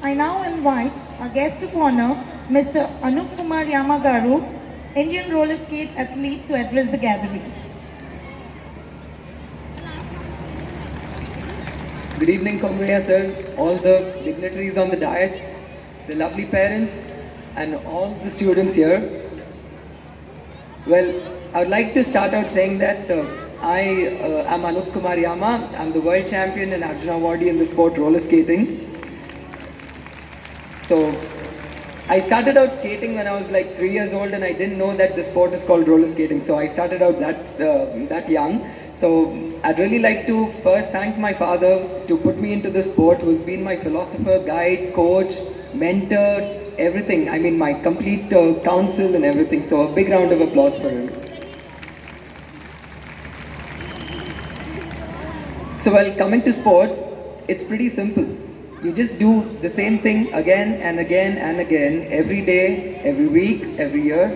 I now invite our guest of honor, Mr. Anup Kumar Yama Garu, Indian roller skate athlete, to address the gathering. Good evening, Komriya sir, all the dignitaries on the dais, the lovely parents, and all the students here. Well, I would like to start out saying that I am Anup Kumar Yama. I'm the world champion and Arjuna Award in the sport roller skating. So, I started out skating when I was like 3 years old, and I didn't know that the sport is called roller skating. So I started out that young. So I'd really like to first thank my father to put me into the sport, who's been my philosopher, guide, coach, mentor, everything. I mean, my complete counsel and everything. So a big round of applause for him. So while coming to sports, it's pretty simple. You just do the same thing again and again and again, every day, every week, every year,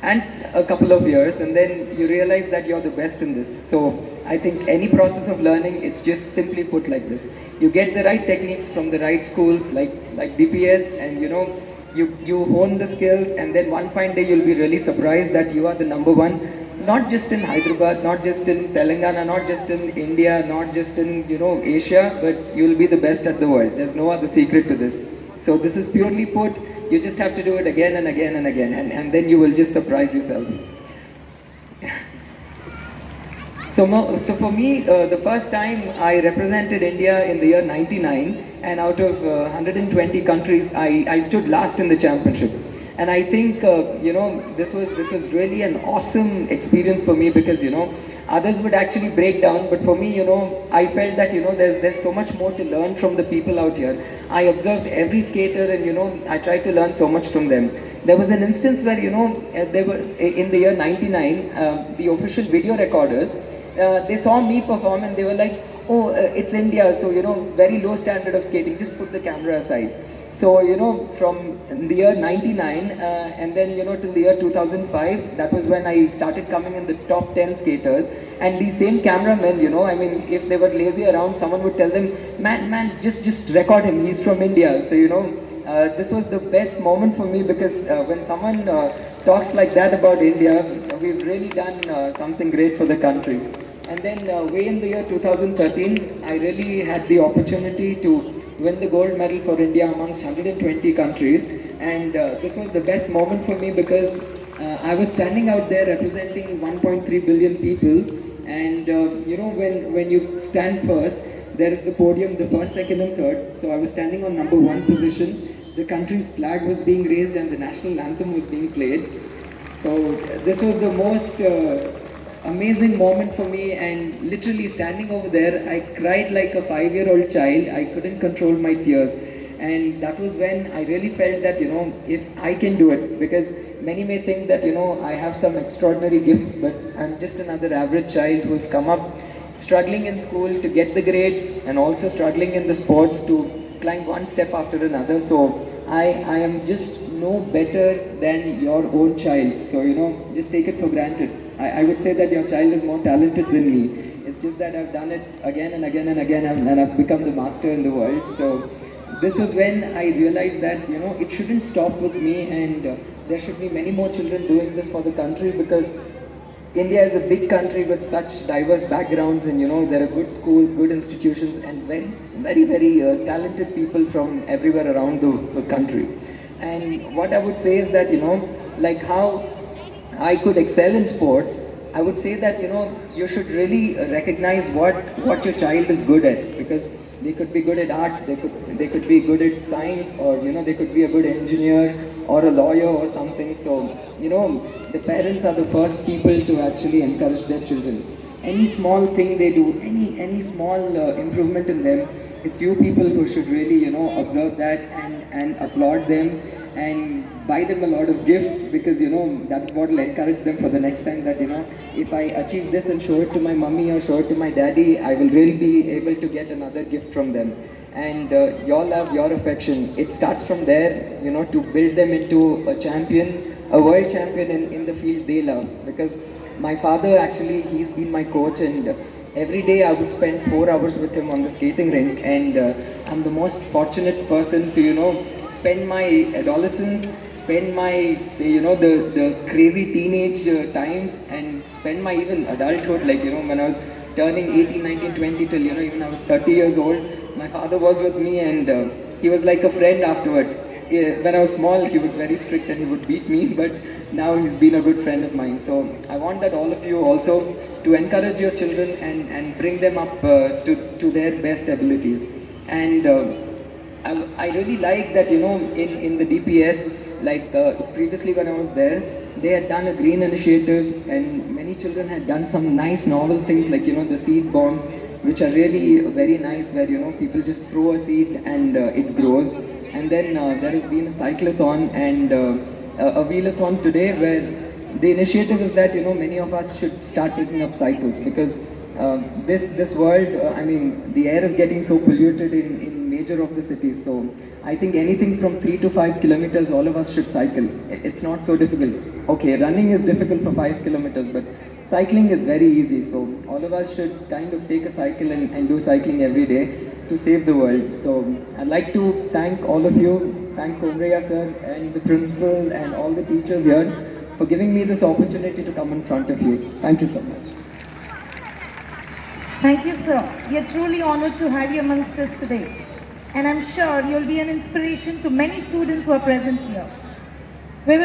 and a couple of years, and then you realize that you're the best in this. So I think any process of learning, it's just simply put like this. You get the right techniques from the right schools like DPS, and you hone the skills, and then one fine day you'll be really surprised that you are the number one, not just in Hyderabad, not just in Telangana, not just in India, not just in Asia, but you'll be the best at the world. There's no other secret to this. So this is purely put. You just have to do it again and again and again, and then you will just surprise yourself. So for me, the first time I represented India in the year '99, and out of 120 countries, I stood last in the championship. And I think this was really an awesome experience for me, because others would actually break down, but for me, I felt that there's so much more to learn from the people out here. I observed every skater, and I tried to learn so much from them. There was an instance where they were in the year '99, the official video recorders. They saw me perform, and they were like, "Oh, it's India, so very low standard of skating. Just put the camera aside." So from the year '99, and then till the year 2005, that was when I started coming in the top 10 skaters. And these same cameramen, I mean, if they were lazy around, someone would tell them, "Man, just record him. He's from India." So this was the best moment for me, because when someone talks like that about India, we've really done something great for the country. And then way in the year 2013, I really had the opportunity to win the gold medal for India amongst 120 countries. And this was the best moment for me, because I was standing out there representing 1.3 billion people. And when you stand first, there is the podium, the first, second, and third. So I was standing on number one position. The country's flag was being raised, and the national anthem was being played. So this was the most amazing moment for me, and literally standing over there, I cried like a 5-year-old child. I couldn't control my tears. And that was when I really felt that if I can do it, because many may think that I have some extraordinary gifts, but I'm just another average child who's come up struggling in school to get the grades, and also struggling in the sports to climb one step after another. So I am just no better than your own child. So just take it for granted. I would say that your child is more talented than me. It's just that I've done it again and again and again, and I've become the master in the world. So this was when I realized that it shouldn't stop with me, and there should be many more children doing this for the country, because India is a big country with such diverse backgrounds, and there are good schools, good institutions, and very, very, very talented people from everywhere around the country. And what I would say is that like how I could excel in sports, I would say that you should really recognize what your child is good at, because they could be good at arts, they could be good at science, or they could be a good engineer or a lawyer or something. So the parents are the first people to actually encourage their children. Any small thing they do, any small improvement in them, it's you people who should really observe that, and applaud them, and buy them a lot of gifts, because that's what will encourage them for the next time, that if I achieve this and show it to my mummy or show it to my daddy, I will really be able to get another gift from them. And your love, your affection, it starts from there, to build them into a champion, a world champion in the field they love. Because my father, actually, he's been my coach, and every day I would spend 4 hours with him on the skating rink, and I'm the most fortunate person to, spend my adolescence, spend my, say, the crazy teenage times, and spend my even adulthood, like, when I was turning 18, 19, 20 till, even I was 30 years old, my father was with me, and he was like a friend afterwards. When I was small, he was very strict and he would beat me, but now he's been a good friend of mine. So I want that all of you also to encourage your children and bring them up to their best abilities. And I really like that, in the DPS, like previously when I was there, they had done a green initiative, and many children had done some nice novel things like, the seed bombs, which are really very nice, where, people just throw a seed and it grows. And then there has been a cyclothon and a wheelathon today, where the initiative is that, many of us should start taking up cycles, because this world, the air is getting so polluted in major of the cities. So I think anything from 3 to 5 kilometers, all of us should cycle. It's not so difficult. Okay, running is difficult for 5 kilometers, but cycling is very easy. So all of us should kind of take a cycle and do cycling every day to save the world. So I'd like to thank all of you, thank Komreya sir and the principal and all the teachers here for giving me this opportunity to come in front of you. Thank you so much. Thank you, sir. We are truly honored to have you amongst us today. And I'm sure you'll be an inspiration to many students who are present here.